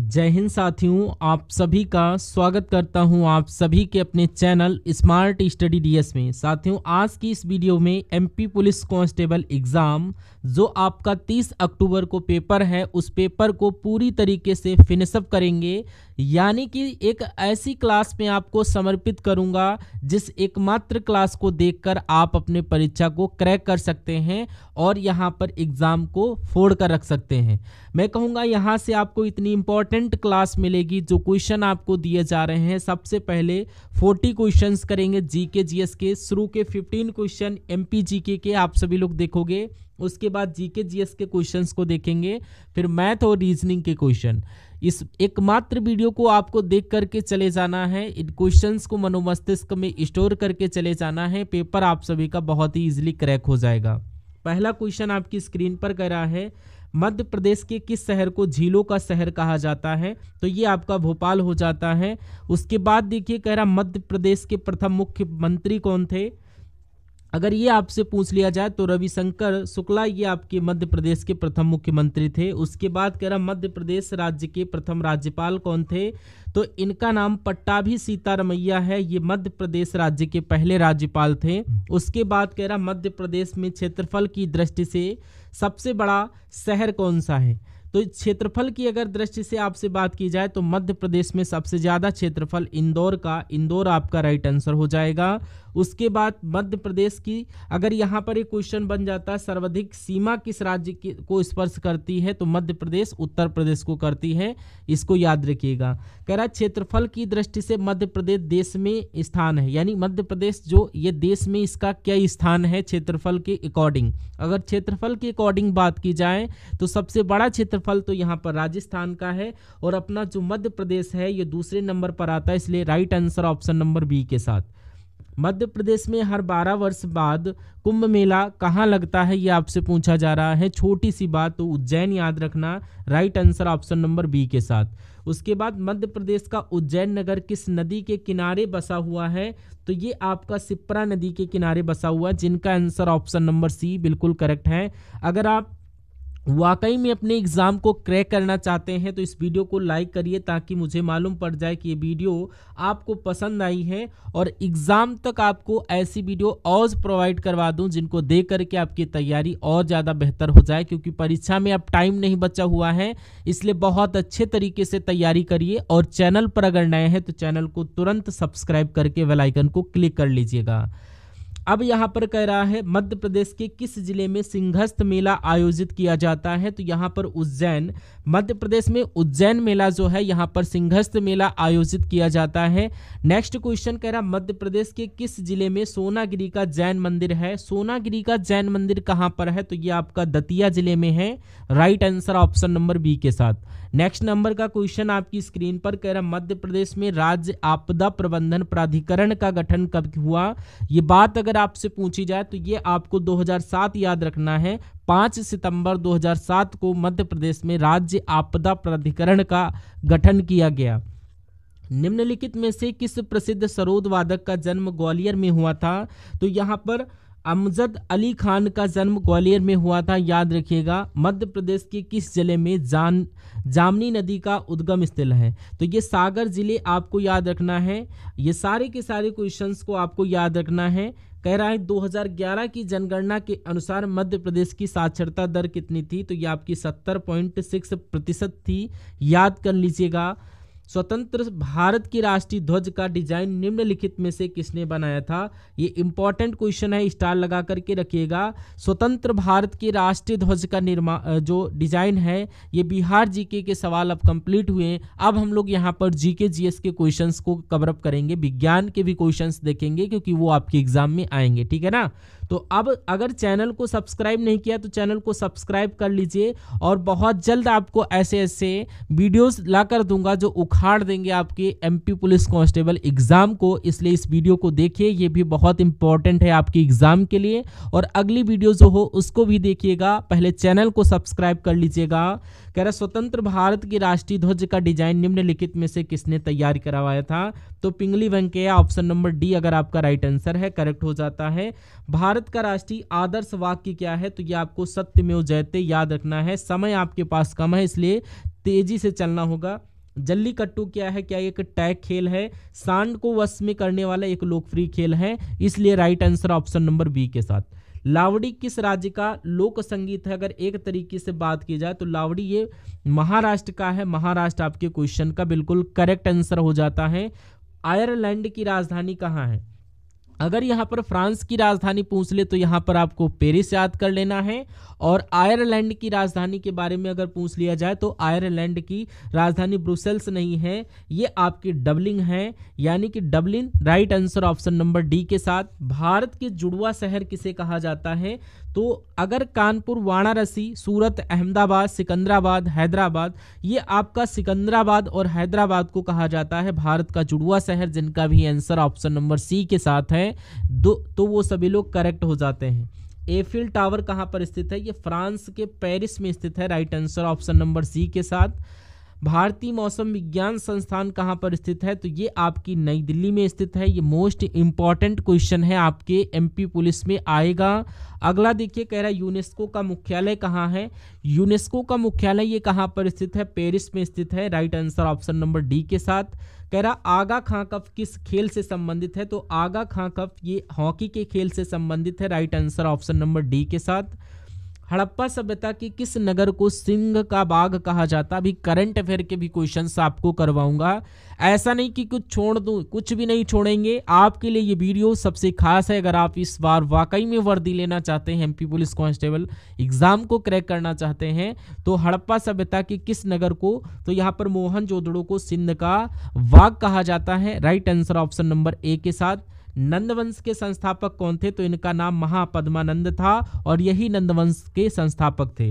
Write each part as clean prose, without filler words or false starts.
जय हिंद साथियों, आप सभी का स्वागत करता हूं आप सभी के अपने चैनल स्मार्ट स्टडी डीएस में। साथियों, आज की इस वीडियो में एमपी पुलिस कांस्टेबल एग्ज़ाम जो आपका 30 अक्टूबर को पेपर है, उस पेपर को पूरी तरीके से फिनिशअप करेंगे। यानी कि एक ऐसी क्लास में आपको समर्पित करूंगा जिस एकमात्र क्लास को देखकर आप अपने परीक्षा को क्रैक कर सकते हैं और यहां पर एग्ज़ाम को फोड़ कर रख सकते हैं। मैं कहूँगा यहाँ से आपको इतनी इंपॉर्टेंट क्लास मिलेगी। जो क्वेश्चन आपको दिए जा रहे हैं, सबसे पहले 40 क्वेश्चंस करेंगे जीके जीएस के। शुरू के 15 क्वेश्चन एमपी जीके के आप सभी लोग देखोगे, उसके बाद जीके जीएस के क्वेश्चंस को देखेंगे, फिर मैथ और रीजनिंग के क्वेश्चन। इस एकमात्र वीडियो को आपको देख करके चले जाना है, इन क्वेश्चंस को मनोमस्तिष्क में स्टोर करके चले जाना है। पेपर आप सभी का बहुत ही इजीली क्रैक हो जाएगा। पहला क्वेश्चन आपकी स्क्रीन पर कह रहा है, मध्य प्रदेश के किस शहर को झीलों का शहर कहा जाता है? तो ये आपका भोपाल हो जाता है। उसके बाद देखिए कह रहा, मध्य प्रदेश के प्रथम मुख्यमंत्री कौन थे? अगर ये आपसे पूछ लिया जाए तो रविशंकर शुक्ला ये आपके मध्य प्रदेश के प्रथम मुख्यमंत्री थे। उसके बाद कह रहा, मध्य प्रदेश राज्य के प्रथम राज्यपाल कौन थे? तो इनका नाम पट्टाभी सीतारमैया है, ये मध्य प्रदेश राज्य के पहले राज्यपाल थे। उसके बाद कह रहा, मध्य प्रदेश में क्षेत्रफल की दृष्टि से सबसे बड़ा शहर कौन सा है? तो क्षेत्रफल की अगर दृष्टि से आपसे बात की जाए तो मध्य प्रदेश में सबसे ज़्यादा क्षेत्रफल इंदौर का, इंदौर आपका राइट आंसर हो जाएगा। उसके बाद मध्य प्रदेश की अगर यहाँ पर एक क्वेश्चन बन जाता है, सर्वाधिक सीमा किस राज्य को स्पर्श करती है? तो मध्य प्रदेश उत्तर प्रदेश को करती है, इसको याद रखिएगा। कह रहा क्षेत्रफल की दृष्टि से मध्य प्रदेश देश में स्थान है, यानी मध्य प्रदेश जो ये देश में इसका क्या स्थान है क्षेत्रफल के अकॉर्डिंग। अगर क्षेत्रफल के अकॉर्डिंग बात की जाए तो सबसे बड़ा क्षेत्रफल तो यहाँ पर राजस्थान का है और अपना जो मध्य प्रदेश है ये दूसरे नंबर पर आता है, इसलिए right answer option number B के साथ। मध्य प्रदेश में हर 12 वर्ष बाद कुंभ मेला कहाँ लगता है, ये आपसे पूछा जा रहा है। छोटी सी बात, तो उज्जैन याद रखना, right answer option number B के साथ। उसके बाद मध्य प्रदेश का उज्जैन नगर किस नदी के किनारे बसा हुआ है? तो ये आपका शिप्रा नदी के किनारे बसा हुआ है, जिनका आंसर ऑप्शन नंबर सी बिल्कुल करेक्ट है। अगर आप वाकई में अपने एग्ज़ाम को क्रैक करना चाहते हैं तो इस वीडियो को लाइक करिए ताकि मुझे मालूम पड़ जाए कि ये वीडियो आपको पसंद आई है और एग्ज़ाम तक आपको ऐसी वीडियो और प्रोवाइड करवा दूं जिनको देख करके आपकी तैयारी और ज़्यादा बेहतर हो जाए, क्योंकि परीक्षा में अब टाइम नहीं बचा हुआ है। इसलिए बहुत अच्छे तरीके से तैयारी करिए और चैनल पर अगर नए हैं तो चैनल को तुरंत सब्सक्राइब करके बेल आइकन को क्लिक कर लीजिएगा। अब यहाँ पर कह रहा है, मध्य प्रदेश के किस जिले में सिंहस्थ मेला आयोजित किया जाता है? तो यहाँ पर उज्जैन, मध्य प्रदेश में उज्जैन मेला जो है यहाँ पर सिंहस्थ मेला आयोजित किया जाता है। नेक्स्ट क्वेश्चन कह रहा, मध्य प्रदेश के किस जिले में सोनागिरी का जैन मंदिर है? सोनागिरी का जैन मंदिर कहाँ पर है? तो ये आपका दतिया जिले में है, right answer option number B के साथ। नेक्स्ट नंबर का क्वेश्चन आपकी स्क्रीन पर कह रहा, मध्य प्रदेश में राज्य आपदा प्रबंधन प्राधिकरण का गठन कब हुआ? ये बात अगर आपसे पूछी जाए तो ये आपको 2007 याद रखना है। 5 सितंबर 2007 को मध्य प्रदेश में राज्य आपदा प्राधिकरण का गठन किया गया। निम्नलिखित में से किस प्रसिद्ध सरोद वादक का जन्म ग्वालियर में हुआ था? तो यहाँ पर अमजद अली खान का जन्म ग्वालियर में हुआ था, याद रखिएगा। मध्य प्रदेश के किस जिले में जामनी नदी का उद्गम स्थल है? तो ये सागर जिले आपको याद रखना है। ये सारे के सारे क्वेश्चंस को आपको याद रखना है। कह रहा है 2011 की जनगणना के अनुसार मध्य प्रदेश की साक्षरता दर कितनी थी? तो ये आपकी 70.6% थी, याद कर लीजिएगा। स्वतंत्र भारत की राष्ट्रीय ध्वज का डिजाइन निम्नलिखित में से किसने बनाया था? ये इंपॉर्टेंट क्वेश्चन है, स्टार लगा करके रखिएगा। स्वतंत्र भारत के राष्ट्रीय ध्वज का जो डिजाइन है, ये बिहार जीके के सवाल अब कंप्लीट हुए। अब हम लोग यहाँ पर जीके जीएस के क्वेश्चंस को कवर अप करेंगे, विज्ञान के भी क्वेश्चंस देखेंगे क्योंकि वो आपके एग्जाम में आएंगे, ठीक है ना। तो अब अगर चैनल को सब्सक्राइब नहीं किया तो चैनल को सब्सक्राइब कर लीजिए और बहुत जल्द आपको ऐसे ऐसे वीडियोस ला कर दूंगा जो उखाड़ देंगे आपके एमपी पुलिस कांस्टेबल एग्जाम को। इसलिए इस वीडियो को देखिए, ये भी बहुत इंपॉर्टेंट है आपके एग्जाम के लिए। और अगली वीडियो जो हो उसको भी देखिएगा, पहले चैनल को सब्सक्राइब कर लीजिएगा। कह रहा, स्वतंत्र भारत की राष्ट्रीय ध्वज का डिजाइन निम्नलिखित में से किसने तैयार करवाया था? तो पिंगली वेंकैया, ऑप्शन नंबर डी अगर आपका राइट आंसर है, करेक्ट हो जाता है। भारत का राष्ट्रीय आदर्श वाक्य क्या है? तो ये आपको सत्यमेव जयते याद रखना है। समय आपके पास कम है इसलिए तेजी से चलना होगा। जल्लीकट्टू क्या है, क्या एक टैग खेल है, सांड को वश में करने वाला एक लोकप्रिय खेल है, इसलिए right answer option number B के साथ। लावड़ी किस राज्य का लोक संगीत है? अगर एक तरीके से बात की जाए तो लावड़ी ये महाराष्ट्र का है। महाराष्ट्र आपके क्वेश्चन का बिल्कुल करेक्ट आंसर हो जाता है। आयरलैंड की राजधानी कहाँ है? अगर यहाँ पर फ्रांस की राजधानी पूछ ले तो यहाँ पर आपको पेरिस याद कर लेना है, और आयरलैंड की राजधानी के बारे में अगर पूछ लिया जाए तो आयरलैंड की राजधानी ब्रुसेल्स नहीं है, ये आपकी डबलिन है, यानी कि Dublin right answer option number D के साथ। भारत के जुड़वा शहर किसे कहा जाता है? तो अगर कानपुर, वाराणसी, सूरत, अहमदाबाद, सिकंदराबाद, हैदराबाद, ये आपका सिकंदराबाद और हैदराबाद को कहा जाता है भारत का जुड़वा शहर, जिनका भी आंसर ऑप्शन नंबर सी के साथ है तो वो सभी लोग करेक्ट हो जाते हैं। एफिल टावर कहाँ पर स्थित है? ये फ्रांस के पेरिस में स्थित है, right answer option number C के साथ। भारतीय मौसम विज्ञान संस्थान कहाँ पर स्थित है? तो ये आपकी नई दिल्ली में स्थित है। ये मोस्ट इंपॉर्टेंट क्वेश्चन है, आपके एमपी पुलिस में आएगा। अगला देखिए, कह रहा है यूनेस्को का मुख्यालय कहाँ है? यूनेस्को का मुख्यालय ये कहाँ पर स्थित है? पेरिस में स्थित है, right answer option number D के साथ। कह रहा आगा खां कप किस खेल से संबंधित है? तो आगा खां कप ये हॉकी के खेल से संबंधित है, right answer option number D के साथ। हड़प्पा सभ्यता के किस नगर को सिंह का बाग कहा जाता? अभी करंट अफेयर के भी क्वेश्चंस आपको करवाऊंगा, ऐसा नहीं कि कुछ छोड़ दूं, कुछ भी नहीं छोड़ेंगे। आपके लिए ये वीडियो सबसे खास है। अगर आप इस बार वाकई में वर्दी लेना चाहते हैं, एमपी पुलिस कांस्टेबल एग्जाम को क्रैक करना चाहते हैं, तो हड़प्पा सभ्यता के किस नगर को? तो यहाँ पर मोहनजोदड़ो को सिंध का बाग कहा जाता है, right answer option number A के साथ। नंदवंश के संस्थापक कौन थे? तो इनका नाम महापद्मानंद था और यही नंदवंश के संस्थापक थे।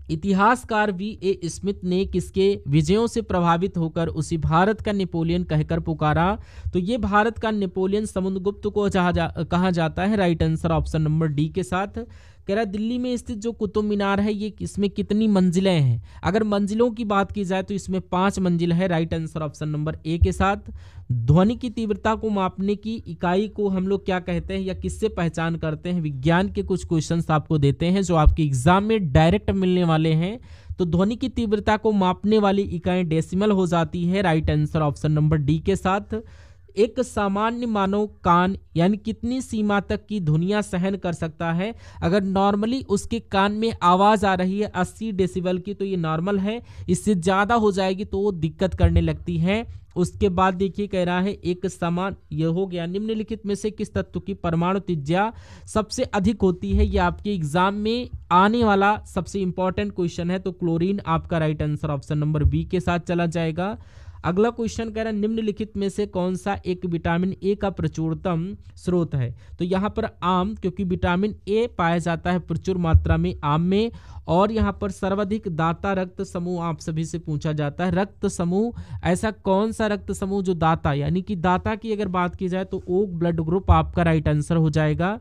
इतिहासकार वी.ए. स्मिथ ने किसके विजयों से प्रभावित होकर उसी भारत का नेपोलियन कहकर पुकारा? तो ये भारत का नेपोलियन समुद्रगुप्त को कहा जाता है, right answer option number D के साथ। कह रहा दिल्ली में स्थित जो कुतुब मीनार है, ये इसमें कितनी मंजिलें हैं? अगर मंजिलों की बात की जाए तो इसमें 5 मंजिल है, right answer option number A के साथ। ध्वनि की तीव्रता को मापने की इकाई को हम लोग क्या कहते हैं या किससे पहचान करते हैं? विज्ञान के कुछ क्वेश्चंस आपको देते हैं जो आपके एग्जाम में डायरेक्ट मिलने वाले हैं। तो ध्वनि की तीव्रता को मापने वाली इकाई डेसिमल हो जाती है, right answer option number D के साथ। एक सामान्य मानव कान यानी कितनी सीमा तक की ध्वनियां सहन कर सकता है? अगर नॉर्मली उसके कान में आवाज आ रही है 80 डेसिबल की तो ये नॉर्मल है, इससे ज्यादा हो जाएगी तो वो दिक्कत करने लगती है। उसके बाद देखिए, कह रहा है एक समान, ये हो गया। निम्नलिखित में से किस तत्व की परमाणु त्रिज्या सबसे अधिक होती है? ये आपके एग्जाम में आने वाला सबसे इंपॉर्टेंट क्वेश्चन है, तो क्लोरीन आपका right answer option number B के साथ चला जाएगा। अगला क्वेश्चन कह रहा है निम्नलिखित में से कौन सा एक विटामिन ए का प्रचुरतम स्रोत है? तो यहाँ पर आम, क्योंकि विटामिन ए पाया जाता है प्रचुर मात्रा में आम में। और यहाँ पर सर्वाधिक दाता रक्त समूह आप सभी से पूछा जाता है। रक्त समूह, ऐसा कौन सा रक्त समूह जो दाता, यानी कि दाता की अगर बात की जाए तो ओ ब्लड ग्रुप आपका राइट आंसर हो जाएगा।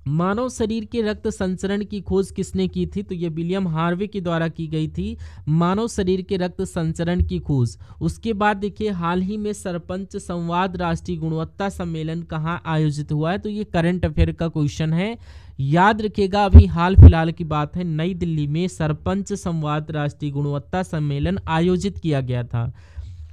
मानव शरीर के रक्त संचरण की खोज किसने की थी? तो ये विलियम हार्वे के द्वारा की गई थी, मानव शरीर के रक्त संचरण की खोज। उसके बाद देखिए, हाल ही में सरपंच संवाद राष्ट्रीय गुणवत्ता सम्मेलन कहाँ आयोजित हुआ है? तो ये करंट अफेयर का क्वेश्चन है, याद रखिएगा। अभी हाल फिलहाल की बात है, नई दिल्ली में सरपंच संवाद राष्ट्रीय गुणवत्ता सम्मेलन आयोजित किया गया था।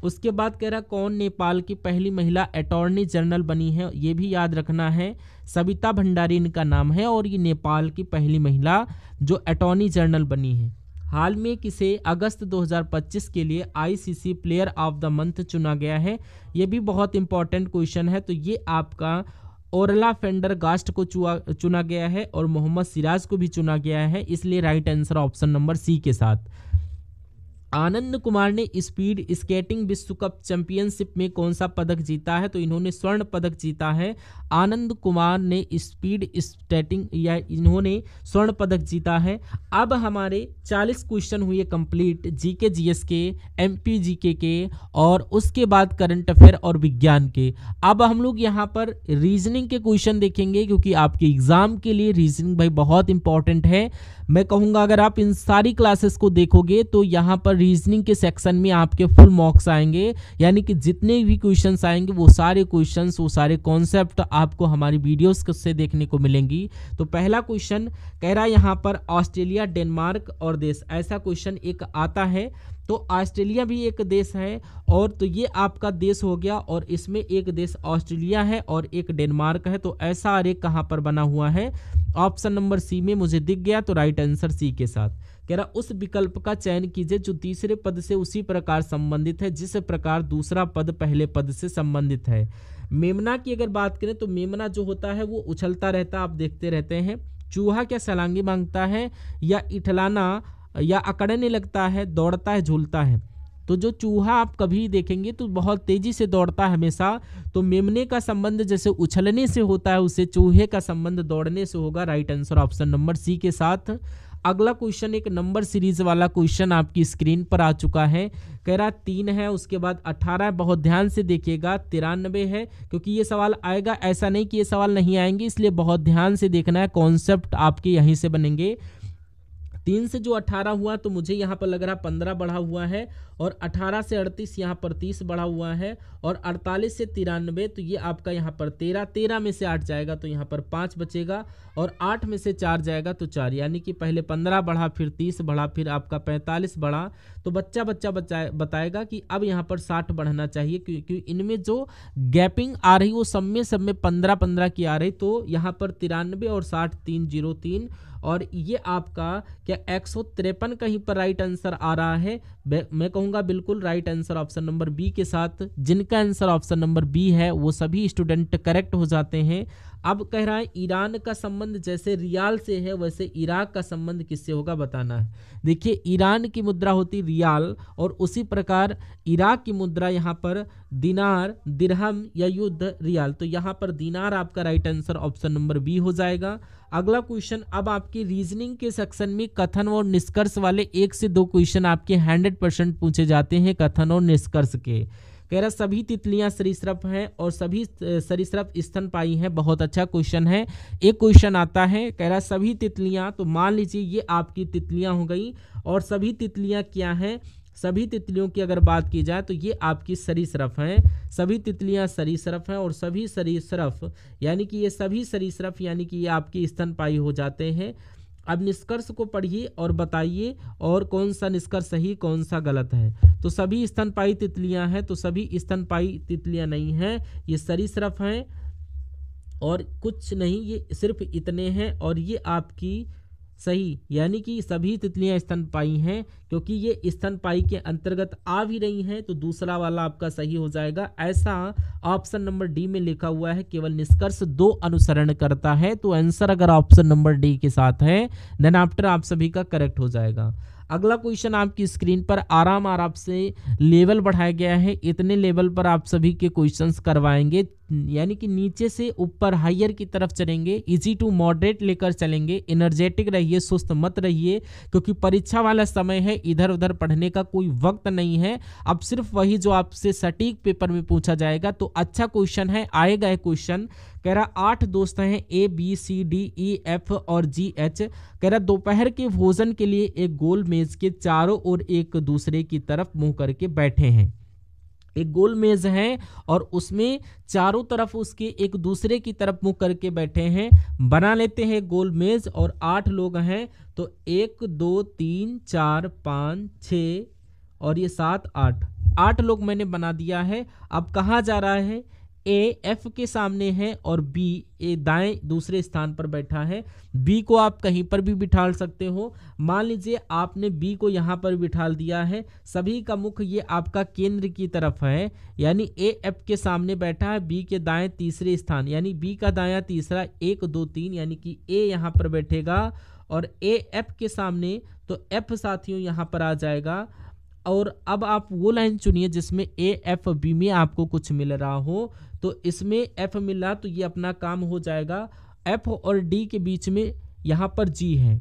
उसके बाद कह रहा कौन नेपाल की पहली महिला अटॉर्नी जनरल बनी है? ये भी याद रखना है, सविता भंडारी इनका नाम है और ये नेपाल की पहली महिला जो अटॉर्नी जनरल बनी है। हाल में किसे अगस्त 2025 के लिए ICC player of the month चुना गया है? ये भी बहुत इंपॉर्टेंट क्वेश्चन है। तो ये आपका ओरला फेंडर गास्ट को चुना गया है और मोहम्मद सिराज को भी चुना गया है, इसलिए right answer option number C के साथ। आनंद कुमार ने स्पीड स्केटिंग विश्व कप चैंपियनशिप में कौन सा पदक जीता है? तो इन्होंने स्वर्ण पदक जीता है। आनंद कुमार ने स्पीड स्केटिंग या इन्होंने स्वर्ण पदक जीता है। अब हमारे 40 क्वेश्चन हुए कंप्लीट, जीके जीएस के, एमपी जीके के और उसके बाद करंट अफेयर और विज्ञान के। अब हम लोग यहाँ पर रीजनिंग के क्वेश्चन देखेंगे, क्योंकि आपके एग्जाम के लिए रीजनिंग भाई बहुत इंपॉर्टेंट है। मैं कहूँगा अगर आप इन सारी क्लासेस को देखोगे तो यहाँ पर रीजनिंग के सेक्शन में आपके फुल मार्क्स आएंगे, यानी कि जितने भी क्वेश्चंस आएंगे वो सारे क्वेश्चंस, वो सारे कॉन्सेप्ट आपको हमारी वीडियोस से देखने को मिलेंगी। तो पहला क्वेश्चन कह रहा है यहाँ पर ऑस्ट्रेलिया, डेनमार्क और देश, ऐसा क्वेश्चन एक आता है। तो ऑस्ट्रेलिया भी एक देश है, और तो ये आपका देश हो गया, और इसमें एक देश ऑस्ट्रेलिया है और एक डेनमार्क है। तो ऐसा आरेख कहाँ पर बना हुआ है? ऑप्शन नंबर सी में मुझे दिख गया, तो राइट आंसर सी के साथ। कह रहा उस विकल्प का चयन कीजिए जो तीसरे पद से उसी प्रकार संबंधित है जिस प्रकार दूसरा पद पहले पद से संबंधित है। मेमना की अगर बात करें तो मेमना जो होता है वो उछलता रहता है, आप देखते रहते हैं। चूहा क्या सलांगी मांगता है, या इठलाना या अकड़ने लगता है, दौड़ता है, झूलता है। तो जो चूहा आप कभी देखेंगे तो बहुत तेजी से दौड़ता है हमेशा, तो मेमने का संबंध जैसे उछलने से होता है उससे चूहे का संबंध दौड़ने से होगा। Right answer option number C के साथ। अगला क्वेश्चन एक नंबर सीरीज वाला क्वेश्चन आपकी स्क्रीन पर आ चुका है। कह रहा 3 है, उसके बाद 18 है, बहुत ध्यान से देखिएगा, 93 है, क्योंकि ये सवाल आएगा, ऐसा नहीं कि ये सवाल नहीं आएंगे, इसलिए बहुत ध्यान से देखना है, कॉन्सेप्ट आपके यहीं से बनेंगे। 3 से जो 18 हुआ तो मुझे यहाँ पर लग रहा 15 बढ़ा हुआ है, और 18 से 38 यहाँ पर 30 बढ़ा हुआ है, और 48 से 93 तो ये आपका यहाँ पर 13 में से 8 जाएगा तो यहाँ पर 5 बचेगा, और 8 में से 4 जाएगा तो 4, यानी कि पहले 15 बढ़ा, फिर 30 बढ़ा, फिर आपका 45 बढ़ा। तो बच्चा बताएगा कि अब यहाँ पर 60 बढ़ना चाहिए, क्योंकि इनमें जो गैपिंग आ रही वो सब में 15 की आ रही। तो यहाँ पर 93 और 60 303, और ये आपका क्या 153 कहीं पर राइट आंसर आ रहा है। मैं कहूँगा बिल्कुल right answer option number B के साथ। जिनका आंसर ऑप्शन नंबर बी है वो सभी स्टूडेंट करेक्ट हो जाते हैं। अब कह रहा है ईरान का संबंध जैसे रियाल से है वैसे इराक का संबंध किससे होगा, बताना है। देखिए ईरान की मुद्रा होती रियाल, और उसी प्रकार इराक की मुद्रा यहाँ पर दिनार, दिरहम या युद्ध रियाल। तो यहाँ पर दिनार आपका right answer option number B हो जाएगा। अगला क्वेश्चन अब आपके रीजनिंग के सेक्शन में कथन और निष्कर्ष वाले 1 से 2 क्वेश्चन आपके 100% पूछे जाते हैं कथन और निष्कर्ष के। कह रहा सभी तितलियां सरीसृप हैं और सभी सरीसृप स्तनपायी हैं, बहुत अच्छा क्वेश्चन है। एक क्वेश्चन आता है, कह रहा सभी तितलियां, तो मान लीजिए ये आपकी तितलियां हो गई, और सभी तितलियां क्या हैं? सभी तितलियों की अगर बात की जाए तो ये आपकी सरीसृप हैं, सभी तितलियां सरीसृप हैं, और सभी सरीसृप यानी कि ये सभी सरीसृप यानी कि ये आपकी स्तनपायी हो जाते हैं। अब निष्कर्ष को पढ़िए और बताइए, और कौन सा निष्कर्ष सही कौन सा गलत है। तो सभी स्तनपायी तितलियां हैं, तो सभी स्तनपायी तितलियां नहीं हैं, ये सरीसृप हैं, और कुछ नहीं, ये सिर्फ इतने हैं, और ये आपकी सही, यानी कि सभी तितलियां स्तनपायी हैं, क्योंकि ये स्तनपायी के अंतर्गत आ भी रही हैं, तो दूसरा वाला आपका सही हो जाएगा। ऐसा ऑप्शन नंबर डी में लिखा हुआ है, केवल निष्कर्ष 2 अनुसरण करता है। तो आंसर अगर ऑप्शन नंबर डी के साथ है देन आफ्टर आप सभी का करेक्ट हो जाएगा। अगला क्वेश्चन आपकी स्क्रीन पर आराम से लेवल बढ़ाया गया है, इतने लेवल पर आप सभी के क्वेश्चंस करवाएंगे, यानी कि नीचे से ऊपर हायर की तरफ चलेंगे, इजी टू मॉडरेट लेकर चलेंगे। एनर्जेटिक रहिए, सुस्त मत रहिए, क्योंकि परीक्षा वाला समय है, इधर उधर पढ़ने का कोई वक्त नहीं है। अब सिर्फ वही जो आपसे सटीक पेपर में पूछा जाएगा। तो अच्छा क्वेश्चन है, आएगा एक क्वेश्चन। कह रहा 8 दोस्त हैं A B C D E F और G H। कह रहा दोपहर के भोजन के लिए एक गोल मेज के चारों ओर एक दूसरे की तरफ मुंह करके बैठे हैं। एक गोल मेज है और उसमें चारों तरफ उसके एक दूसरे की तरफ मुंह करके बैठे हैं। बना लेते हैं गोल मेज, और 8 लोग हैं, तो 1 2 3 4 5 6 और ये 7 8 लोग मैंने बना दिया है। अब कहाँ जा रहा है? ए एफ के सामने है, और बी ए दाएं दूसरे स्थान पर बैठा है। बी को आप कहीं पर भी बिठा सकते हो। मान लीजिए आपने बी को यहाँ पर बिठा दिया है, सभी का मुख ये आपका केंद्र की तरफ है, यानी ए एफ के सामने बैठा है, बी के दाएं तीसरे स्थान, यानी बी का दायां तीसरा 1 2 3, यानी कि ए यहाँ पर बैठेगा, और ए एफ के सामने तो एफ साथियों यहाँ पर आ जाएगा। और अब आप वो लाइन चुनिए जिसमें ए एफ बी में आपको कुछ मिल रहा हो। तो इसमें एफ मिला तो ये अपना काम हो जाएगा। एफ और डी के बीच में यहाँ पर जी है।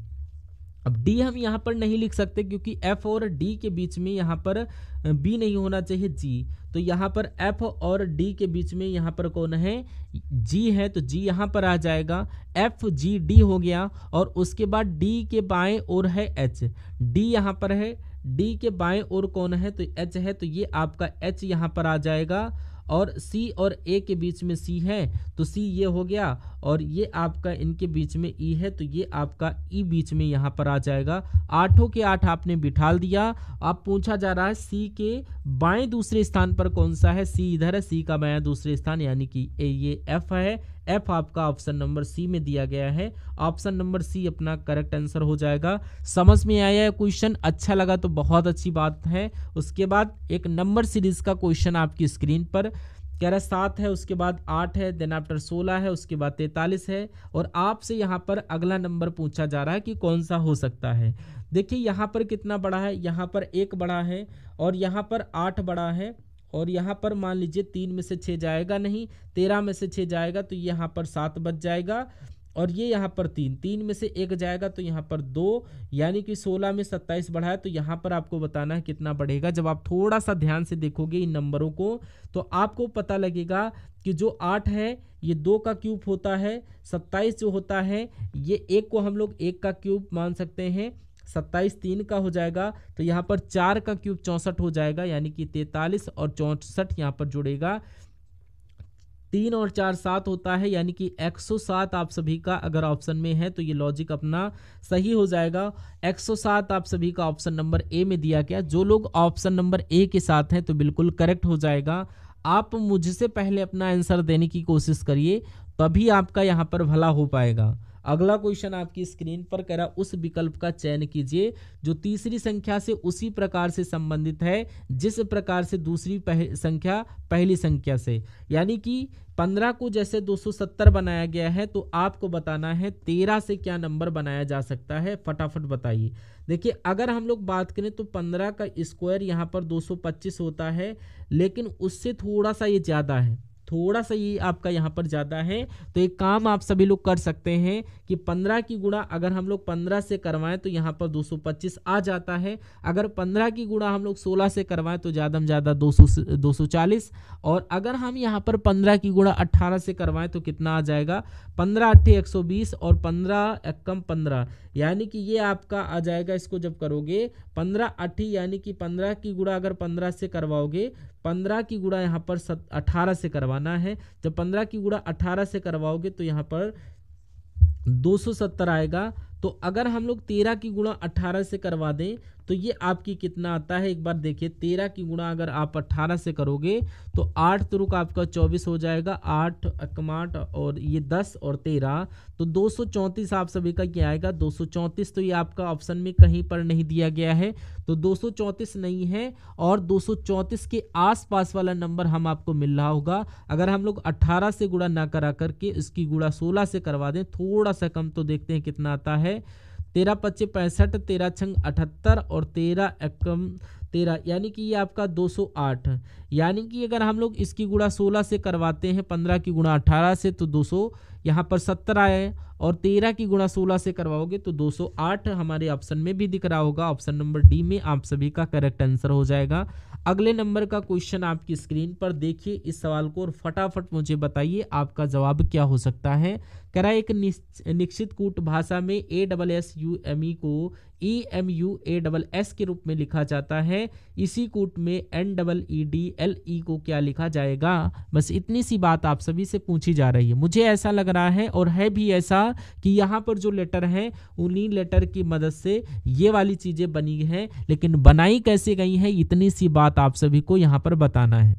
अब डी हम यहाँ पर नहीं लिख सकते, क्योंकि एफ और डी के बीच में यहाँ पर बी नहीं होना चाहिए, जी। तो यहाँ पर एफ और डी के बीच में यहाँ पर कौन है? जी है, तो जी यहाँ पर आ जाएगा। एफ जी डी हो गया, और उसके बाद डी के बाएं ओर है एच। डी यहाँ पर है, डी के बाएं ओर कौन है, तो एच है, तो ये आपका एच यहाँ पर आ जाएगा। और सी और ए के बीच में सी है तो सी ये हो गया, और ये आपका इनके बीच में ई है तो ये आपका ई बीच में यहाँ पर आ जाएगा। आठों के आठ आपने बिठाल दिया। अब पूछा जा रहा है सी के बाएं दूसरे स्थान पर कौन सा है, सी इधर है, सी का बाएं दूसरे स्थान यानी कि ये एफ है। एफ आपका ऑप्शन नंबर सी में दिया गया है। ऑप्शन नंबर सी अपना करेक्ट आंसर हो जाएगा। समझ में आया है क्वेश्चन, अच्छा लगा तो बहुत अच्छी बात है। उसके बाद एक नंबर सीरीज का क्वेश्चन आपकी स्क्रीन पर कह रहा 7 है, उसके बाद 8 है, देन आफ्टर 16 है, उसके बाद 43 है, और आपसे यहाँ पर अगला नंबर पूछा जा रहा है कि कौन सा हो सकता है। देखिए यहाँ पर कितना बड़ा है, यहाँ पर 1 बड़ा है, और यहाँ पर 8 बड़ा है, और यहाँ पर मान लीजिए 3 में से 6 जाएगा नहीं, 13 में से 6 जाएगा तो यहाँ पर 7 बच जाएगा, और ये यहाँ पर 3 में से 1 जाएगा तो यहाँ पर 2, यानी कि 16 में 27 बढ़ा है। तो यहाँ पर आपको बताना है कितना बढ़ेगा। जब आप थोड़ा सा ध्यान से देखोगे इन नंबरों को तो आपको पता लगेगा कि जो 8 है ये 2 का क्यूब होता है, 27 जो होता है ये 1 को हम लोग 1 का क्यूब मान सकते हैं, 27 3 का हो जाएगा, तो यहाँ पर 4 का क्यूब 64 हो जाएगा, यानी कि 43 और 64 यहाँ पर जुड़ेगा। 3 और 4 7 होता है, यानी कि 107 आप सभी का अगर ऑप्शन में है तो ये लॉजिक अपना सही हो जाएगा। 107 आप सभी का ऑप्शन नंबर ए में दिया गया। जो लोग ऑप्शन नंबर ए के साथ हैं तो बिल्कुल करेक्ट हो जाएगा। आप मुझसे पहले अपना आंसर देने की कोशिश करिए, तभी आपका यहाँ पर भला हो पाएगा। अगला क्वेश्चन आपकी स्क्रीन पर कह रहा उस विकल्प का चयन कीजिए जो तीसरी संख्या से उसी प्रकार से संबंधित है जिस प्रकार से दूसरी संख्या पहली संख्या से। यानी कि 15 को जैसे 270 बनाया गया है तो आपको बताना है 13 से क्या नंबर बनाया जा सकता है, फटाफट बताइए। देखिए अगर हम लोग बात करें तो 15 का स्क्वायर यहाँ पर 225 होता है, लेकिन उससे थोड़ा सा ये ज़्यादा है, थोड़ा सा ये आपका यहाँ पर ज़्यादा है। तो एक काम आप सभी लोग कर सकते हैं कि 15 की गुणा अगर हम लोग 15 से करवाएं तो यहाँ पर 225 आ जाता है। अगर 15 की गुणा हम लोग 16 से करवाएं तो ज़्यादा में ज़्यादा 240, और अगर हम यहाँ पर 15 की गुणा 18 से करवाएं तो कितना आ जाएगा, 15 8 120 और 15 एकम 15, यानी कि ये आपका आ जाएगा। इसको जब करोगे 15 8 यानी कि 15 की गुणा अगर 15 से करवाओगे, 15 की गुणा यहाँ पर 18 से करवाना है। जब 15 की गुणा 18 से करवाओगे तो यहाँ पर 270 आएगा। तो अगर हम लोग 13 की गुणा 18 से करवा दें तो ये आपकी कितना आता है, एक बार देखिए। 13 की गुणा अगर आप 18 से करोगे तो 8 तुरुक आपका 24 हो जाएगा, 8 एकम 8 और ये 10 और 13, तो 234 आप सभी का क्या आएगा, 234। तो ये आपका ऑप्शन में कहीं पर नहीं दिया गया है, तो 234 नहीं है, और 234 के आसपास वाला नंबर हम आपको मिल रहा होगा। अगर हम लोग 18 से गुणा ना करा करके इसकी गुणा 16 से करवा दें, थोड़ा सा कम, तो देखते हैं कितना आता है। 13 25 65, 13 छंग 78 और 13 एकम 13, यानी कि ये आपका 208। यानी कि अगर हम लोग इसकी गुणा 16 से करवाते हैं 15 की गुणा 18 से तो 200 यहाँ पर 70 आए, और 13 की गुणा 16 से करवाओगे तो 208 हमारे ऑप्शन में भी दिख रहा होगा। ऑप्शन नंबर डी में आप सभी का करेक्ट आंसर हो जाएगा। अगले नंबर का क्वेश्चन आपकी स्क्रीन पर देखिए इस सवाल को और फटाफट मुझे बताइए आपका जवाब क्या हो सकता है। कह रहा है एक निश्चित कूट भाषा में ASSUME को EMUASS के रूप में लिखा जाता है, इसी कूट में NEEDLE को क्या लिखा जाएगा। बस इतनी सी बात आप सभी से पूछी जा रही है। मुझे ऐसा लग रहा है और है भी ऐसा कि यहाँ पर जो लेटर हैं उन्हीं लेटर की मदद से ये वाली चीज़ें बनी हैं, लेकिन बनाई कैसे गई हैं इतनी सी बात आप सभी को यहाँ पर बताना है।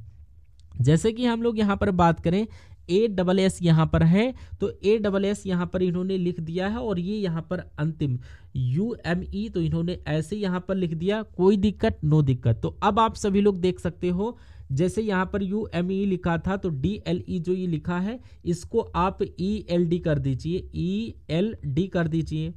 जैसे कि हम लोग यहाँ पर बात करें ASS यहाँ पर है, तो ASS यहाँ पर इन्होंने लिख दिया है, और ये यहाँ पर अंतिम UME तो इन्होंने ऐसे यहाँ पर लिख दिया, कोई दिक्कत नो दिक्कत। तो अब आप सभी लोग देख सकते हो जैसे यहाँ पर UME लिखा था तो DLE जो ये लिखा है इसको आप ELD कर दीजिए, ELD कर दीजिए।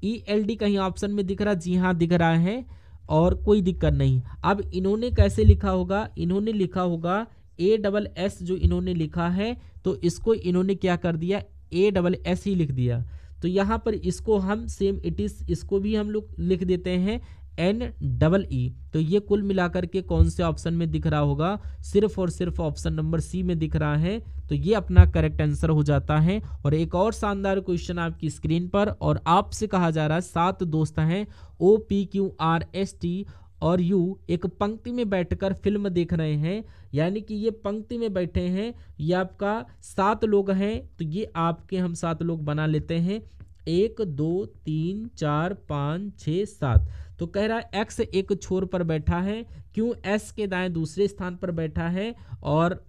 ELD कहीं ऑप्शन में दिख रहा, जी हाँ दिख रहा है, और कोई दिक्कत नहीं। अब इन्होंने कैसे लिखा होगा, इन्होंने लिखा होगा ASS जो इन्होंने लिखा है तो इसको इन्होंने क्या कर दिया, ASS ही लिख दिया। तो यहाँ पर इसको हम सेम इट इज इसको भी हम लोग लिख देते हैं NEE। तो ये कुल मिलाकर के कौन से ऑप्शन में दिख रहा होगा, सिर्फ और सिर्फ ऑप्शन नंबर सी में दिख रहा है। तो ये अपना करेक्ट आंसर हो जाता है। और एक और शानदार क्वेश्चन आपकी स्क्रीन पर, और आपसे कहा जा रहा है 7 दोस्त हैं OPQRST और यू एक पंक्ति में बैठकर फिल्म देख रहे हैं, यानी कि ये पंक्ति में बैठे हैं, ये आपका 7 लोग हैं, तो ये आपके हम 7 लोग बना लेते हैं। 1 2 3 4 5 6 7। तो कह रहा है एक्स एक छोर पर बैठा है, क्यों एस के दाएं दूसरे स्थान पर बैठा है और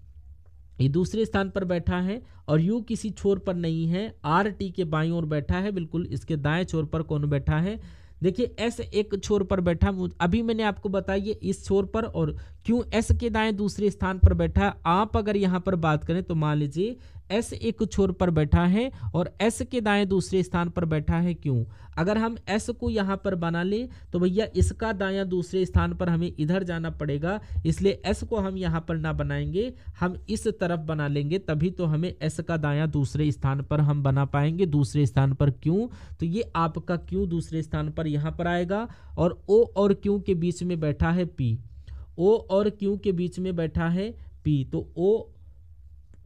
ये दूसरे स्थान पर बैठा है, और यू किसी छोर पर नहीं है, आर टी के बाईं ओर बैठा है, बिल्कुल इसके दाएं छोर पर कौन बैठा है। देखिए एस एक छोर पर बैठा, अभी मैंने आपको बताया इस छोर पर, और क्यों एस के दाएं दूसरे स्थान पर बैठा। आप अगर यहाँ पर बात करें तो मान लीजिए एस एक छोर पर बैठा है और एस के दाएं दूसरे स्थान पर बैठा है, क्यों। अगर हम एस को यहाँ पर बना लें तो भैया इसका दायां दूसरे स्थान पर हमें इधर जाना पड़ेगा, इसलिए एस को हम यहाँ पर ना बनाएंगे, हम इस तरफ बना लेंगे, तभी तो हमें एस का दायां दूसरे स्थान पर हम बना पाएंगे, दूसरे स्थान पर क्यों। तो ये आपका क्यों दूसरे स्थान पर यहाँ पर आएगा, और ओ और क्यों के बीच में बैठा है पी, ओ और क्यों के बीच में बैठा है पी, तो ओ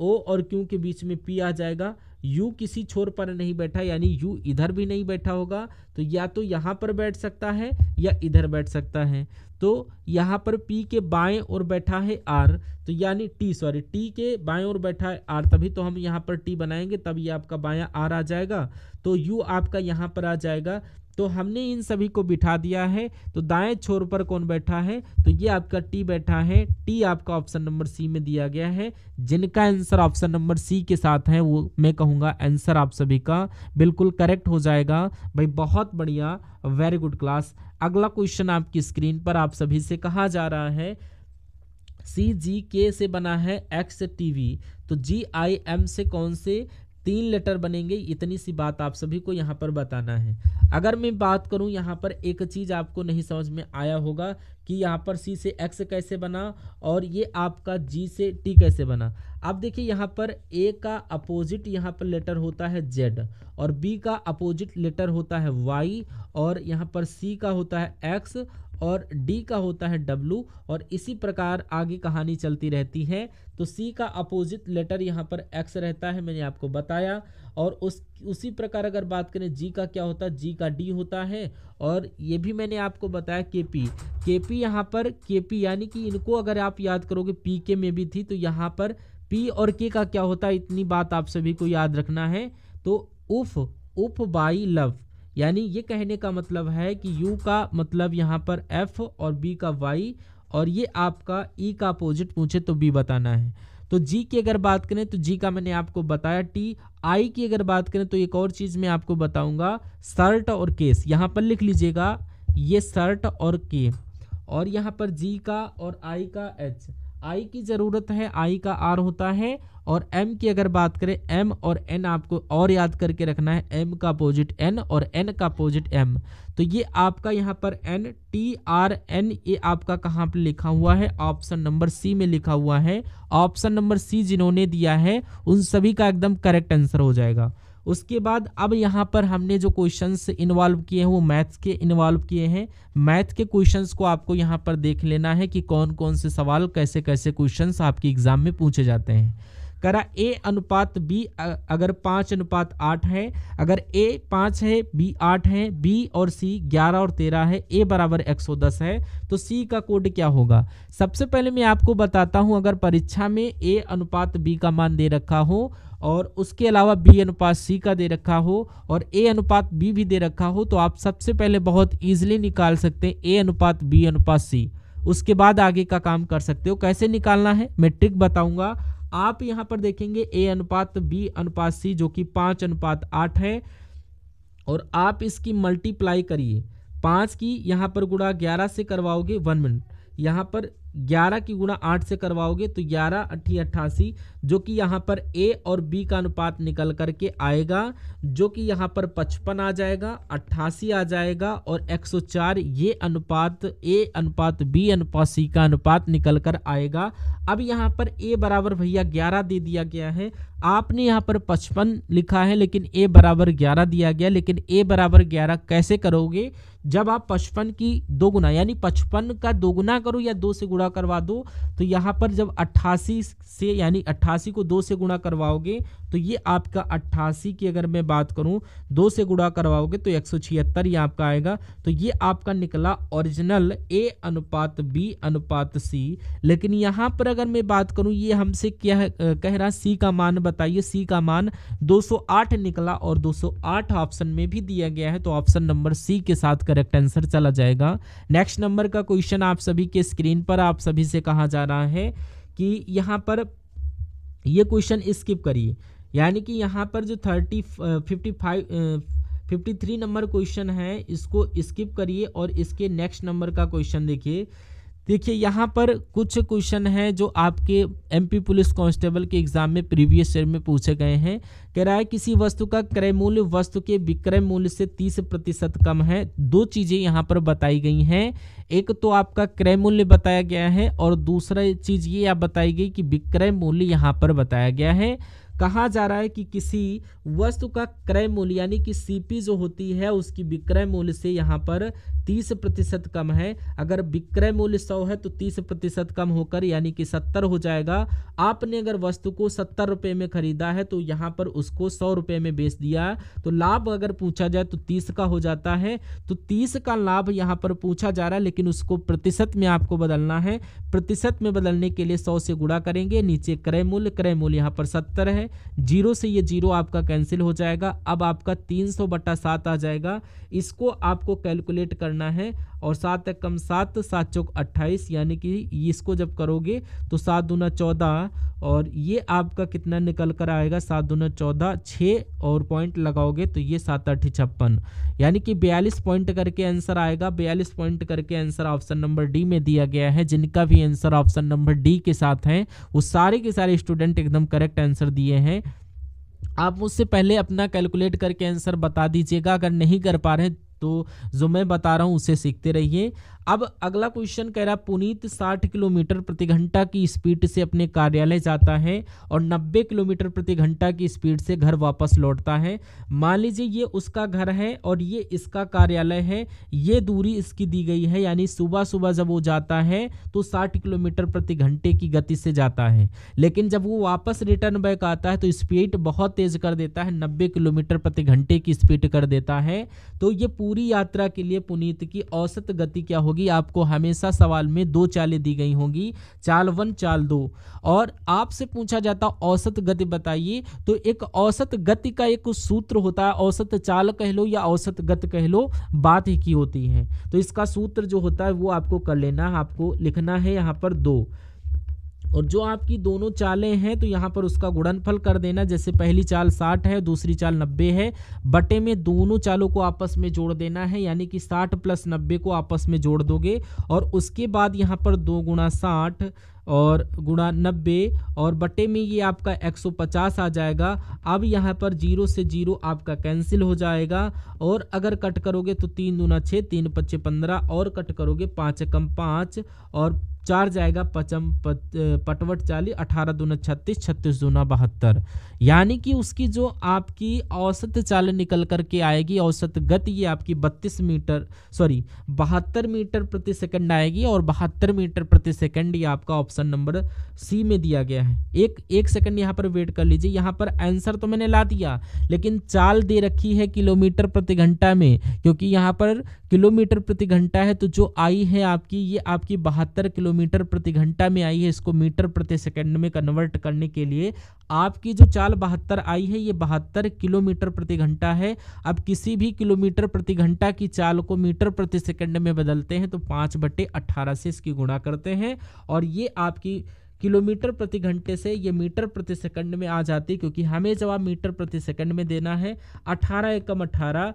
और क्यों के बीच में पी आ जाएगा। यू किसी छोर पर नहीं बैठा, यानी यू इधर भी नहीं बैठा होगा, तो या तो यहाँ पर बैठ सकता है या इधर बैठ सकता है। तो यहाँ पर पी के बाएं ओर बैठा है आर, तो यानी टी के बाएं ओर बैठा है आर, तभी तो हम यहाँ पर टी बनाएंगे, तब ये आपका बायां आर आ जाएगा, तो यू आपका यहाँ पर आ जाएगा। तो हमने इन सभी को बिठा दिया है, तो दाएं छोर पर कौन बैठा है, तो ये आपका टी बैठा है। टी आपका ऑप्शन नंबर सी में दिया गया है, जिनका आंसर ऑप्शन नंबर सी के साथ है वो मैं कहूँगा आंसर आप सभी का बिल्कुल करेक्ट हो जाएगा। भाई बहुत बढ़िया, वेरी गुड क्लास। अगला क्वेश्चन आपकी स्क्रीन पर आप सभी से कहा जा रहा है CGK से बना है XTV, तो GIM से कौन से 3 लेटर बनेंगे, इतनी सी बात आप सभी को यहाँ पर बताना है। अगर मैं बात करूँ यहाँ पर एक चीज़ आपको नहीं समझ में आया होगा कि यहाँ पर C से X कैसे बना और ये आपका G से T कैसे बना। अब देखिए यहाँ पर A का अपोजिट यहाँ पर लेटर होता है Z, और B का अपोजिट लेटर होता है Y, और यहाँ पर C का होता है X, और D का होता है W, और इसी प्रकार आगे कहानी चलती रहती है। तो C का अपोजिट लेटर यहाँ पर X रहता है, मैंने आपको बताया, और उसी प्रकार अगर बात करें G का क्या होता है, G का D होता है, और ये भी मैंने आपको बताया KP यहाँ पर KP, यानी कि इनको अगर आप याद करोगे PK में भी थी, तो यहाँ पर P और K का क्या होता है, इतनी बात आप सभी को याद रखना है। तो उफ बाई लव, यानी ये कहने का मतलब है कि U का मतलब यहाँ पर F और B का Y, और ये आपका E का अपोजिट पूछे तो B बताना है। तो G की अगर बात करें तो G का मैंने आपको बताया T। I की अगर बात करें तो एक और चीज़ मैं आपको बताऊंगा, शर्ट और केस, यहाँ पर लिख लीजिएगा, ये शर्ट और के, और यहाँ पर G का और I का H, I की ज़रूरत है, I का R होता है, और M की अगर बात करें M और N आपको और याद करके रखना है, M का अपोजिट N और N का अपोजिट M। तो ये आपका यहाँ पर NTRN ये आपका कहाँ पर लिखा हुआ है, ऑप्शन नंबर सी में लिखा हुआ है। ऑप्शन नंबर सी जिन्होंने दिया है उन सभी का एकदम करेक्ट आंसर हो जाएगा। उसके बाद अब यहाँ पर हमने जो क्वेश्चंस इन्वॉल्व किए हैं वो मैथ्स के इन्वॉल्व किए हैं। मैथ के क्वेश्चंस को आपको यहाँ पर देख लेना है कि कौन कौन से सवाल कैसे कैसे क्वेश्चंस आपके एग्जाम में पूछे जाते हैं। करा A अनुपात B अगर 5:8 है, अगर A 5 है B 8 है, B और C 11 और 13 है, A बराबर 110 है, तो C का कोड क्या होगा। सबसे पहले मैं आपको बताता हूं, अगर परीक्षा में A अनुपात B का मान दे रखा हो और उसके अलावा B अनुपात C का दे रखा हो और A अनुपात B भी दे रखा हो, तो आप सबसे पहले बहुत ईजिली निकाल सकते हैं A अनुपात B अनुपात C। उसके बाद आगे का काम कर सकते हो। कैसे निकालना है मैं ट्रिक बताऊंगा। आप यहाँ पर देखेंगे A अनुपात B अनुपात C जो कि 5:8 है, और आप इसकी मल्टीप्लाई करिए, 5 की यहाँ पर गुणा 11 से करवाओगे 1 मिनट, यहाँ पर 11 की गुणा 8 से करवाओगे तो 11 8 88, जो कि यहाँ पर A और B का अनुपात निकल करके आएगा, जो कि यहाँ पर 55 आ जाएगा, 88 आ जाएगा, और 104 ये अनुपात A अनुपात B अनुपात C का अनुपात निकल कर आएगा। अब यहाँ पर A बराबर भैया 11 दे दिया गया है, आपने यहाँ पर 55 लिखा है लेकिन A बराबर 11 दिया गया, लेकिन A बराबर 11 कैसे करोगे, जब आप 55 की 2 गुना यानी 55 का 2 गुना करो या 2 से गुणा करवा दो, तो यहाँ पर जब 88 से यानी 88 को 2 से गुणा करवाओगे तो ये आपका 88 की अगर मैं बात करूं 2 से गुणा करवाओगे तो 176 ये आपका आएगा। तो ये आपका निकला ओरिजिनल A अनुपात B अनुपात C। लेकिन यहाँ पर अगर मैं बात करूं ये हमसे क्या कह रहा C का मान बताइए। C का मान 208 निकला और 208 ऑप्शन में भी दिया गया है, तो ऑप्शन नंबर C के साथ करेक्ट आंसर चला जाएगा। नेक्स्ट नंबर का क्वेश्चन आप सभी के स्क्रीन पर आप सभी से कहा जा रहा है कि यहाँ पर ये क्वेश्चन स्किप करिए, यानी कि यहाँ पर जो 53 नंबर क्वेश्चन है इसको स्किप करिए और इसके नेक्स्ट नंबर का क्वेश्चन देखिए। यहाँ पर कुछ क्वेश्चन है जो आपके एमपी पुलिस कांस्टेबल के एग्जाम में प्रीवियस ईयर में पूछे गए हैं। कह रहा है किसी वस्तु का क्रय मूल्य वस्तु के विक्रय मूल्य से 30% कम है। दो चीजें यहाँ पर बताई गई हैं, एक तो आपका क्रय मूल्य बताया गया है और दूसरा चीज ये आप बताई गई कि विक्रय मूल्य यहाँ पर बताया गया है। कहा जा रहा है कि किसी वस्तु का क्रय मूल्य यानी कि सीपी जो होती है उसकी विक्रय मूल्य से यहाँ पर 30% कम है। अगर विक्रय मूल्य 100 है तो 30% कम होकर यानी कि 70 हो जाएगा। आपने अगर वस्तु को 70 रुपये में खरीदा है तो यहाँ पर उसको 100 रुपये में बेच दिया, तो लाभ अगर पूछा जाए तो 30 का हो जाता है। तो 30 का लाभ यहाँ पर पूछा जा रहा है, लेकिन उसको प्रतिशत में आपको बदलना है। प्रतिशत में बदलने के लिए 100 से गुणा करेंगे, नीचे क्रय मूल्य यहाँ पर 70 है, जीरो से ये जीरो आपका कैंसिल हो जाएगा। अब आपका 300/7 आ जाएगा। इसको आपको कैलकुलेट करना है और 7 कम 7 7 चौक 28, यानी कि इसको जब करोगे तो 7 दूना 14 और ये आपका कितना निकल कर आएगा 7 दूना 14, 6 और पॉइंट लगाओगे तो ये 7 8 56, यानी कि 42 पॉइंट करके आंसर आएगा। 42 पॉइंट करके आंसर ऑप्शन नंबर डी में दिया गया है। जिनका भी आंसर ऑप्शन नंबर डी के साथ है वो सारे के सारे स्टूडेंट एकदम करेक्ट आंसर दिए हैं। आप मुझसे पहले अपना कैलकुलेट करके आंसर बता दीजिएगा, अगर नहीं कर पा रहे तो जो मैं बता रहा हूं उसे सीखते रहिए। अब अगला क्वेश्चन कह रहा पुनीत 60 किलोमीटर प्रति घंटा की स्पीड से अपने कार्यालय जाता है और 90 किलोमीटर प्रति घंटा की स्पीड से घर वापस लौटता है। मान लीजिए ये उसका घर है और ये इसका कार्यालय है, ये दूरी इसकी दी गई है, यानी सुबह सुबह जब वो जाता है तो 60 किलोमीटर प्रति घंटे की गति से जाता है, लेकिन जब वो वापस रिटर्न बैक आता है तो स्पीड बहुत तेज कर देता है, 90 किलोमीटर प्रति घंटे की स्पीड कर देता है। तो ये पूरी यात्रा के लिए पुनीत की औसत गति क्या होगी? आपको हमेशा सवाल में दो चालें दी गई होंगी, चाल 1 चाल 2, और आपसे पूछा जाता औसत गति बताइए। तो एक औसत गति का एक सूत्र होता है, औसत चाल कह लो या औसत गति कह लो, बात ही की होती है। तो इसका सूत्र जो होता है वो आपको कर लेना, आपको लिखना है यहाँ पर 2, और जो आपकी दोनों चालें हैं तो यहाँ पर उसका गुणनफल कर देना। जैसे पहली चाल 60 है, दूसरी चाल 90 है, बटे में दोनों चालों को आपस में जोड़ देना है, यानी कि 60 + 90 को आपस में जोड़ दोगे और उसके बाद यहाँ पर 2 × 60 और गुणा 90 और बटे में ये आपका 150 आ जाएगा। अब यहाँ पर 0 से 0 आपका कैंसिल हो जाएगा और अगर कट करोगे तो 3 दूना 6, 3 × 5 = 15 और कट करोगे 5 × 5 और 4 जाएगा, 5 पटवट 40, 18 दूना 36, 36 दूना 72, यानी कि उसकी जो आपकी औसत चाल निकल करके आएगी, औसत गति ये आपकी 72 मीटर प्रति सेकंड आएगी और 72 मीटर प्रति सेकंड ये आपका ऑप्शन नंबर सी में दिया गया है। एक सेकंड यहाँ पर वेट कर लीजिए। यहाँ पर आंसर तो मैंने ला दिया, लेकिन चाल दे रखी है किलोमीटर प्रति घंटा में, क्योंकि यहाँ पर किलोमीटर प्रति घंटा है तो जो आई है आपकी ये आपकी 72 किलोमीटर प्रति घंटा में आई है। इसको मीटर प्रति सेकंड में कन्वर्ट करने के लिए आपकी जो चाल 72 आई है ये 72 किलोमीटर प्रति घंटा है। अब किसी भी किलोमीटर प्रति घंटा की चाल को मीटर प्रति सेकंड में बदलते हैं तो 5/18 से इसकी गुणा करते हैं और ये आपकी किलोमीटर प्रति घंटे से ये मीटर प्रति सेकंड में आ जाती है, क्योंकि हमें जवाब मीटर प्रति सेकंड में देना है। 18 एकम 18,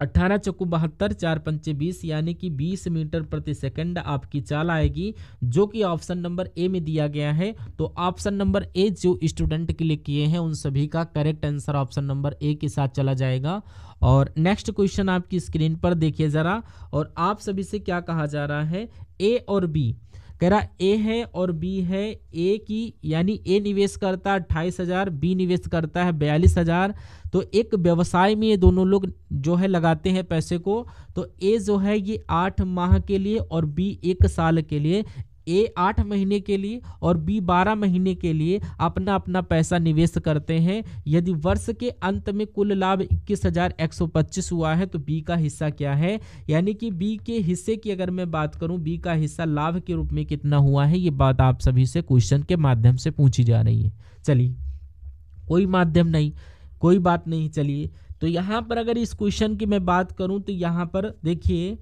18 चौको 72, 4 पंचे 20, यानी कि 20 मीटर प्रति सेकंड आपकी चाल आएगी, जो कि ऑप्शन नंबर ए में दिया गया है। तो ऑप्शन नंबर ए जो स्टूडेंट के लिए किए हैं उन सभी का correct answer option number A के साथ चला जाएगा। और नेक्स्ट क्वेश्चन आपकी स्क्रीन पर देखिए जरा, और आप सभी से क्या कहा जा रहा है, ए और बी कह रहा ए है और बी है। ए की यानी ए निवेश करता है 28,000, बी निवेश करता है 42,000। तो एक व्यवसाय में ये दोनों लोग जो है लगाते हैं पैसे को। तो ए जो है ये 8 माह के लिए और बी 1 साल के लिए, ए 8 महीने के लिए और बी 12 महीने के लिए अपना अपना पैसा निवेश करते हैं। यदि वर्ष के अंत में कुल लाभ 21,125 हुआ है तो बी का हिस्सा क्या है, यानी कि बी के हिस्से की अगर मैं बात करूं, बी का हिस्सा लाभ के रूप में कितना हुआ है, ये बात आप सभी से क्वेश्चन के माध्यम से पूछी जा रही है। चलिए कोई माध्यम नहीं, कोई बात नहीं। चलिए तो यहाँ पर अगर इस क्वेश्चन की मैं बात करूं तो यहाँ पर देखिए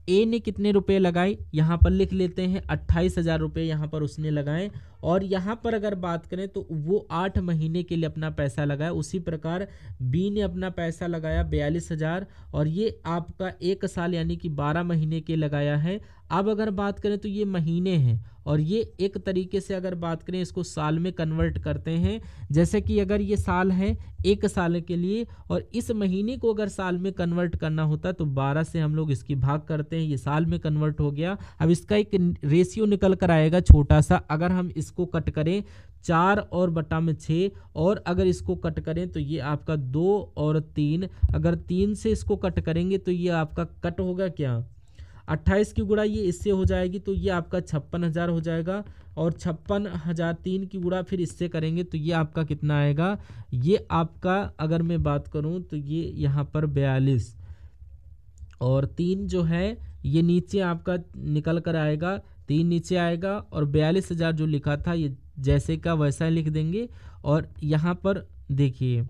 ए ने कितने रुपए लगाए, यहाँ पर लिख लेते हैं 28,000 रुपये यहाँ पर उसने लगाए। और यहाँ पर अगर बात करें तो वो 8 महीने के लिए अपना पैसा लगाया। उसी प्रकार बी ने अपना पैसा लगाया 42,000 और ये आपका 1 साल यानी कि 12 महीने के लगाया है। अब अगर बात करें तो ये महीने हैं और ये एक तरीके से अगर बात करें इसको साल में कन्वर्ट करते हैं। जैसे कि अगर ये साल है 1 साल के लिए और इस महीने को अगर साल में कन्वर्ट करना होता तो 12 से हम लोग इसकी भाग करते हैं, ये साल में कन्वर्ट हो गया। अब इसका एक रेशियो निकल कर आएगा छोटा सा। अगर हम इसको कट करें 4 और बटा में 6 और अगर इसको कट करें तो ये आपका 2 और 3, अगर 3 से इसको कट करेंगे तो ये आपका कट होगा क्या 28 की गुणा ये इससे हो जाएगी तो ये आपका 56,000 हो जाएगा। और 56,000 3 की गुणा फिर इससे करेंगे तो ये आपका कितना आएगा, ये आपका अगर मैं बात करूं तो ये यहाँ पर 42 और 3 जो है ये नीचे आपका निकल कर आएगा, 3 नीचे आएगा और 42,000 जो लिखा था ये जैसे का वैसा लिख देंगे। और यहाँ पर देखिए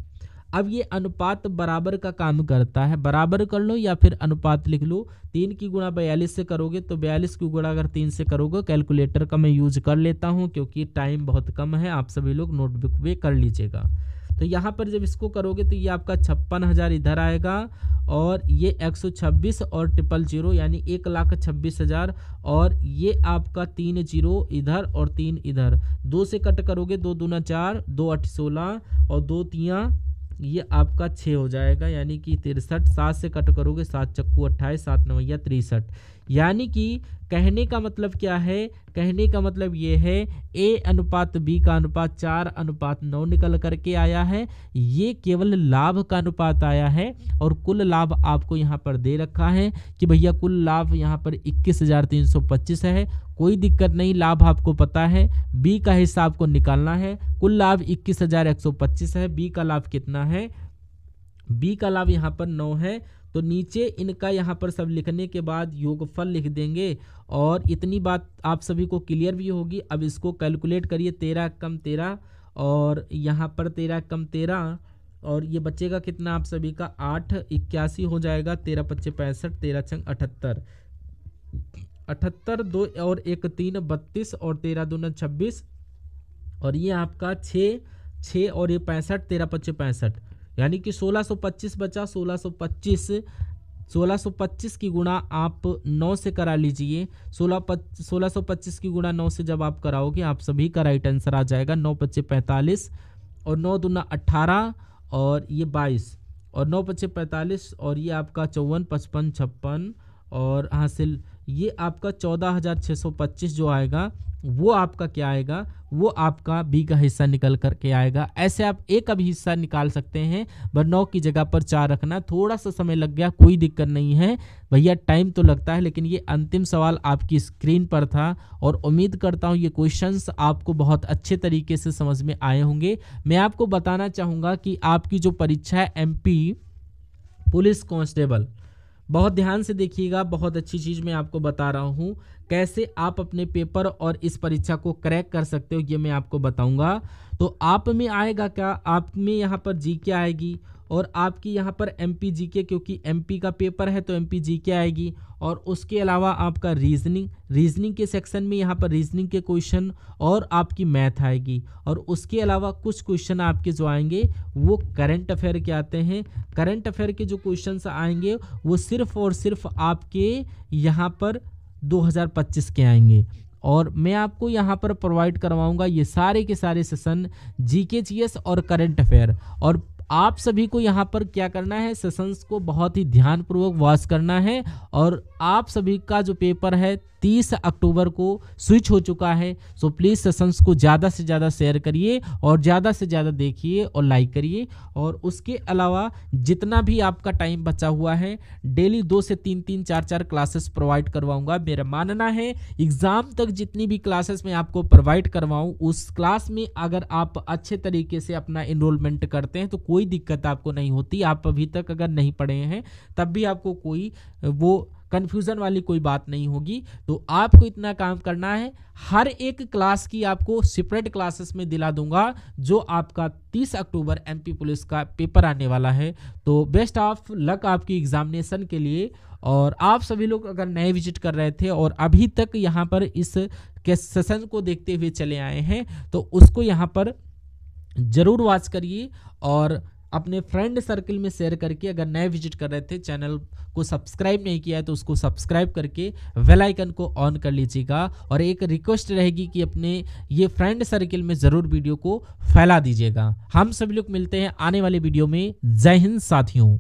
अब ये अनुपात बराबर का काम करता है, बराबर कर लो या फिर अनुपात लिख लो। 3 की गुणा 42 से करोगे तो 42 की गुणा अगर 3 से करोगे, कैलकुलेटर का मैं यूज कर लेता हूँ क्योंकि टाइम बहुत कम है, आप सभी लोग नोटबुक पे कर लीजिएगा। तो यहाँ पर जब इसको करोगे तो ये आपका 56,000 इधर आएगा और ये 126 और 000 यानी 1,26,000 और ये आपका 3 0 इधर और 3 इधर, 2 से कट करोगे 2 दूना 4, 2 8 16 और 2 3 ये आपका 6 हो जाएगा यानी कि 63। 7 से कट करोगे 7 चक्कू 28, 7 9 63। यानी कि कहने का मतलब क्या है, कहने का मतलब ये है ए अनुपात बी का अनुपात 4:9 निकल करके आया है। ये केवल लाभ का अनुपात आया है और कुल लाभ आपको यहाँ पर दे रखा है कि भैया कुल लाभ यहाँ पर 21,325 है। कोई दिक्कत नहीं, लाभ आपको पता है। बी का हिस्सा आपको निकालना है। कुल लाभ 21,125 है। बी का लाभ कितना है, बी का लाभ यहाँ पर 9 है। तो नीचे इनका यहाँ पर सब लिखने के बाद योगफल लिख देंगे और इतनी बात आप सभी को क्लियर भी होगी। अब इसको कैलकुलेट करिए, 13 कम 13 और यहाँ पर 13 कम 13 और ये बचेगा कितना आप सभी का 8 81 हो जाएगा। 13 25 65, 13 छंग 78, 78 2 और 1 3 32 और 13 दूना 26 और ये आपका 6 और ये 65, 13 25 65 यानी कि 1625 बचा। 1625 की गुणा आप 9 से करा लीजिए। 1625 की गुणा 9 से जब आप कराओगे आप सभी का राइट आंसर आ जाएगा। 9 25 45 और 9 दूना 18 और ये 22 और 9 25 45 और ये आपका 54 55 56 और हासिल ये आपका 14,625 जो आएगा वो आपका क्या आएगा, वो आपका बी का हिस्सा निकल करके आएगा। ऐसे आप एक का भी हिस्सा निकाल सकते हैं, पर 9 की जगह पर 4 रखना। थोड़ा सा समय लग गया, कोई दिक्कत नहीं है भैया, टाइम तो लगता है, लेकिन ये अंतिम सवाल आपकी स्क्रीन पर था और उम्मीद करता हूँ ये क्वेश्चंस आपको बहुत अच्छे तरीके से समझ में आए होंगे। मैं आपको बताना चाहूँगा कि आपकी जो परीक्षा है MP पुलिस कांस्टेबल, बहुत ध्यान से देखिएगा, बहुत अच्छी चीज़ मैं आपको बता रहा हूँ। कैसे आप अपने पेपर और इस परीक्षा को क्रैक कर सकते हो ये मैं आपको बताऊंगा। तो आप में आएगा क्या, आप में यहाँ पर जीके आएगी और आपकी यहाँ पर MP जीके, क्योंकि MP का पेपर है तो MP जीके आएगी। और उसके अलावा आपका रीजनिंग के सेक्शन में यहाँ पर रीजनिंग के क्वेश्चन और आपकी मैथ आएगी। और उसके अलावा कुछ क्वेश्चन आपके जो आएंगे वो करंट अफेयर के आते हैं। करंट अफेयर के जो क्वेश्चन आएंगे वो सिर्फ और सिर्फ आपके यहाँ पर 2025 के आएंगे और मैं आपको यहाँ पर प्रोवाइड करवाऊंगा ये सारे के सारे सेशन जीके जीएस और करंट अफेयर। और आप सभी को यहाँ पर क्या करना है, सेशंस को बहुत ही ध्यानपूर्वक वॉच करना है और आप सभी का जो पेपर है 30 अक्टूबर को स्विच हो चुका है। सो प्लीज़ सेशंस को ज़्यादा से ज़्यादा शेयर करिए और ज़्यादा से ज़्यादा देखिए और लाइक करिए। और उसके अलावा जितना भी आपका टाइम बचा हुआ है, डेली 2 से 3-3, 4-4 क्लासेस प्रोवाइड करवाऊंगा। मेरा मानना है एग्ज़ाम तक जितनी भी क्लासेस मैं आपको प्रोवाइड करवाऊं, उस क्लास में अगर आप अच्छे तरीके से अपना इनरोलमेंट करते हैं तो कोई दिक्कत आपको नहीं होती। आप अभी तक अगर नहीं पढ़े हैं तब भी आपको कोई वो कन्फ्यूज़न वाली कोई बात नहीं होगी। तो आपको इतना काम करना है, हर एक क्लास की आपको सेपरेट क्लासेस में दिला दूंगा जो आपका 30 अक्टूबर एमपी पुलिस का पेपर आने वाला है। तो बेस्ट ऑफ लक आपकी एग्जामिनेशन के लिए। और आप सभी लोग अगर नए विजिट कर रहे थे और अभी तक यहाँ पर इस सेशन को देखते हुए चले आए हैं तो उसको यहाँ पर ज़रूर वॉच करिए और अपने फ्रेंड सर्कल में शेयर करके, अगर नए विजिट कर रहे थे चैनल को सब्सक्राइब नहीं किया है तो उसको सब्सक्राइब करके बेल आइकन को ऑन कर लीजिएगा। और एक रिक्वेस्ट रहेगी कि अपने ये फ्रेंड सर्कल में ज़रूर वीडियो को फैला दीजिएगा। हम सभी लोग मिलते हैं आने वाले वीडियो में। जय हिंद साथियों।